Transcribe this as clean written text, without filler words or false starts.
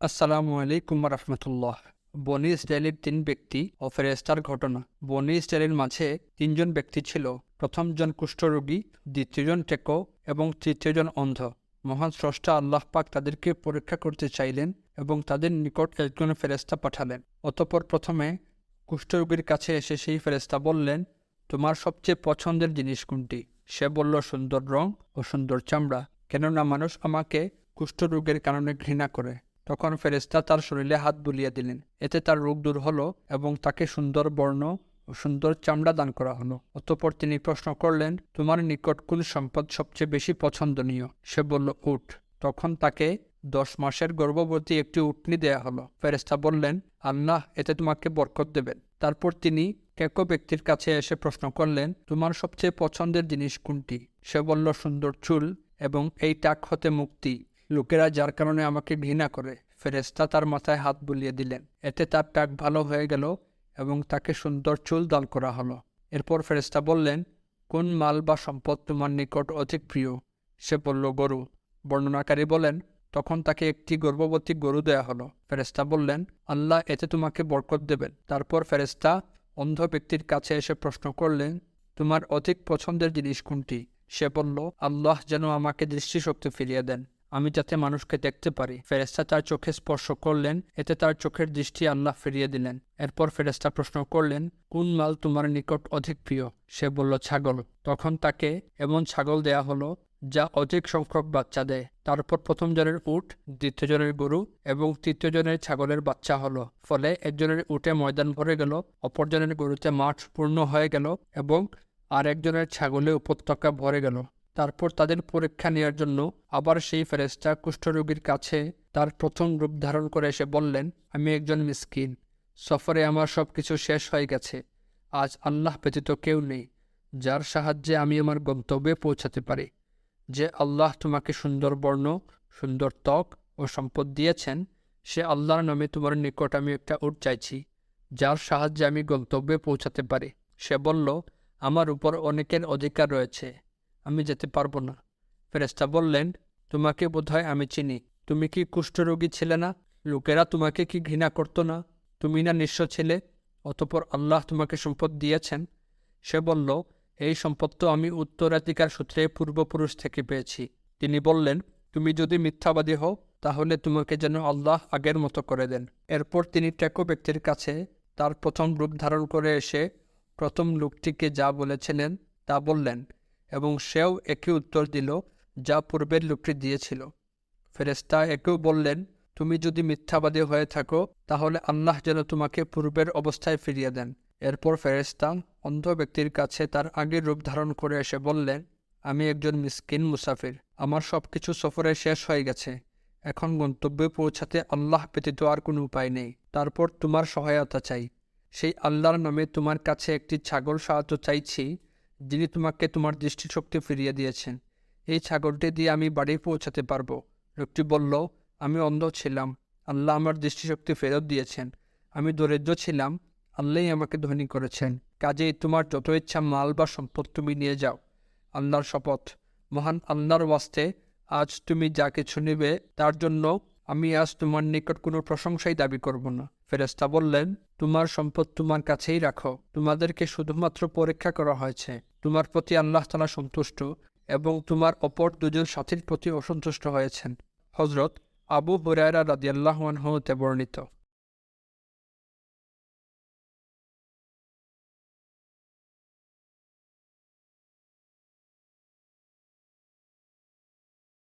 আসসালামু আলাইকুম রহমতুল্লাহ। বনি ইসরায়েলের ৩ ব্যক্তি ও ফেরেশতার ঘটনা। বনি ইসরায়েলের মাঝে ৩ জন ব্যক্তি ছিল। প্রথম জন কুষ্ঠরোগী, দ্বিতীয় জন টেকো এবং তৃতীয় জন অন্ধ। মহান স্রষ্টা আল্লাহ পাক তাদেরকে পরীক্ষা করতে চাইলেন এবং তাদের নিকট একজন ফেরেশতা পাঠালেন। অতঃপর প্রথমে কুষ্ঠরোগীর কাছে এসে সেই ফেরেশতা বললেন, তোমার সবচেয়ে পছন্দের জিনিস কোনটি? সে বলল, সুন্দর রং ও সুন্দর চামড়া, কেননা মানুষ আমাকে কুষ্ঠরোগের কারণে ঘৃণা করে। তখন ফেরেশতা তার শরীরে হাত বুলিয়ে দিলেন, এতে তার রোগ দূর হলো এবং তাকে সুন্দর বর্ণ ও সুন্দর চামড়া দান করা হলো। অতঃপর তিনি প্রশ্ন করলেন, তোমার নিকট কোন সম্পদ সবচেয়ে বেশি পছন্দনীয়? সে বলল, উট। তখন তাকে 10 মাসের গর্ভবতী একটি উটনি দেয়া হলো। ফেরেশতা বললেন, আল্লাহ এতে তোমাকে বরকত দেবেন। তারপর তিনি কেকো ব্যক্তির কাছে এসে প্রশ্ন করলেন, তোমার সবচেয়ে পছন্দের জিনিস কোনটি? সে বলল, সুন্দর চুল এবং এই টাক হতে মুক্তি, লোকেরা যার কারণে আমাকে ঘৃণা করে। ফেরেশতা তার মাথায় হাত বুলিয়ে দিলেন, এতে তার টাক ভালো হয়ে গেল এবং তাকে সুন্দর চুল দান করা হলো। এরপর ফেরেশতা বললেন, কোন মাল বা সম্পদ তোমার নিকট অধিক প্রিয়? সে বলল, গরু। বর্ণনাকারী বলেন, তখন তাকে একটি গর্ভবতী গরু দেয়া হলো। ফেরেশতা বললেন, আল্লাহ এতে তোমাকে বরকত দেবেন। তারপর ফেরেশতা অন্ধ ব্যক্তির কাছে এসে প্রশ্ন করলেন, তোমার অধিক পছন্দের জিনিস কোনটি? সে বলল, আল্লাহ যেন আমাকে দৃষ্টিশক্তি ফিরিয়ে দেন, আমি যাতে মানুষকে দেখতে পারি। ফেরেশতা তার চোখে স্পর্শ করলেন, এতে তার চোখের দৃষ্টি আল্লাহ ফিরিয়ে দিলেন। এরপর ফেরেশতা প্রশ্ন করলেন, কোন মাল তোমার নিকট অধিক প্রিয়? সে বলল, ছাগল। তখন তাকে এমন ছাগল দেয়া হলো যা অধিক সংখ্যক বাচ্চা দেয়। তারপর প্রথম জনের উট, দ্বিতীয় জনের গরু এবং তৃতীয় জনের ছাগলের বাচ্চা হলো। ফলে একজনের উটে ময়দান ভরে গেল, অপরজনের গরুতে মাঠ পূর্ণ হয়ে গেল এবং আর একজনের ছাগলে উপত্যকা ভরে গেল। তারপর তাদের পরীক্ষা নেওয়ার জন্য আবার সেই ফেরেশতা কুষ্ঠরোগীর কাছে তার প্রথম রূপ ধারণ করে এসে বললেন, আমি একজন মিসকিন, সফরে আমার সব কিছু শেষ হয়ে গেছে। আজ আল্লাহ ব্যতীত কেউ নেই যার সাহায্যে আমি আমার গন্তব্যে পৌঁছাতে পারি। যে আল্লাহ তোমাকে সুন্দর বর্ণ, সুন্দর ত্বক ও সম্পদ দিয়েছেন, সে আল্লাহর নামে তোমার নিকট আমি একটা উট চাইছি যার সাহায্যে আমি গন্তব্যে পৌঁছাতে পারি। সে বলল, আমার উপর অনেকের অধিকার রয়েছে, আমি যেতে পারবো না। ফেরেশতা বললেন, তোমাকে বোধহয় আমি চিনি। তুমি কি কুষ্ঠরোগী ছিলে না? লোকেরা তোমাকে কি ঘৃণা করত না? তুমি না নিঃস্ব ছিলে? অতঃপর আল্লাহ তোমাকে সম্পদ দিয়েছেন। সে বলল, এই সম্পদ তো আমি উত্তরাধিকার সূত্রে পূর্বপুরুষ থেকে পেয়েছি। তিনি বললেন, তুমি যদি মিথ্যাবাদী হও তাহলে তোমাকে যেন আল্লাহ আগের মতো করে দেন। এরপর তিনি টেকো ব্যক্তির কাছে তার প্রথম রূপ ধারণ করে এসে প্রথম লোকটিকে যা বলেছিলেন তা বললেন এবং সেও একই উত্তর দিল যা পূর্বের লোকটি দিয়েছিল। ফেরেশতা একেও বললেন, তুমি যদি মিথ্যাবাদী হয়ে থাকো তাহলে আল্লাহ যেন তোমাকে পূর্বের অবস্থায় ফিরিয়ে দেন। এরপর ফেরেশতা অন্ধ ব্যক্তির কাছে তার আগের রূপ ধারণ করে এসে বললেন, আমি একজন মিসকিন মুসাফির, আমার সব কিছু সফরে শেষ হয়ে গেছে, এখন গন্তব্যে পৌঁছাতে আল্লাহ ব্যতীত আর কোনো উপায় নেই। তারপর তোমার সহায়তা চাই। সেই আল্লাহর নামে তোমার কাছে একটি ছাগল সাহায্য চাইছি যিনি তোমাকে তোমার দৃষ্টিশক্তি ফিরিয়ে দিয়েছেন। এই ছাগলটি দিয়ে আমি বাড়ি পৌঁছাতে পারবো। লোকটি বলল, আমি অন্ধ ছিলাম, আল্লাহ আমার দৃষ্টিশক্তি ফেরত দিয়েছেন। আমি দরিদ্র ছিলাম, আল্লাহই আমাকে ধনী করেছেন। কাজেই তোমার যত ইচ্ছা মাল বা সম্পদ তুমি নিয়ে যাও। আল্লাহর শপথ, মহান আল্লাহর ওয়াস্তে, আজ তুমি যা কিছু নেবে তার জন্য আমি আজ তোমার নিকট কোনো প্রশংসাই দাবি করব না। ফেরেশতা বললেন, তোমার সম্পদ তোমার কাছেই রাখো, তোমাদেরকে শুধুমাত্র পরীক্ষা করা হয়েছে। তোমার প্রতি আল্লাহ তাআলা সন্তুষ্ট এবং তোমার অপর দুজন সাথীর প্রতি অসন্তুষ্ট হয়েছেন। হযরত আবু হুরায়রা রাদিয়াল্লাহু আনহু হতে বর্ণিত।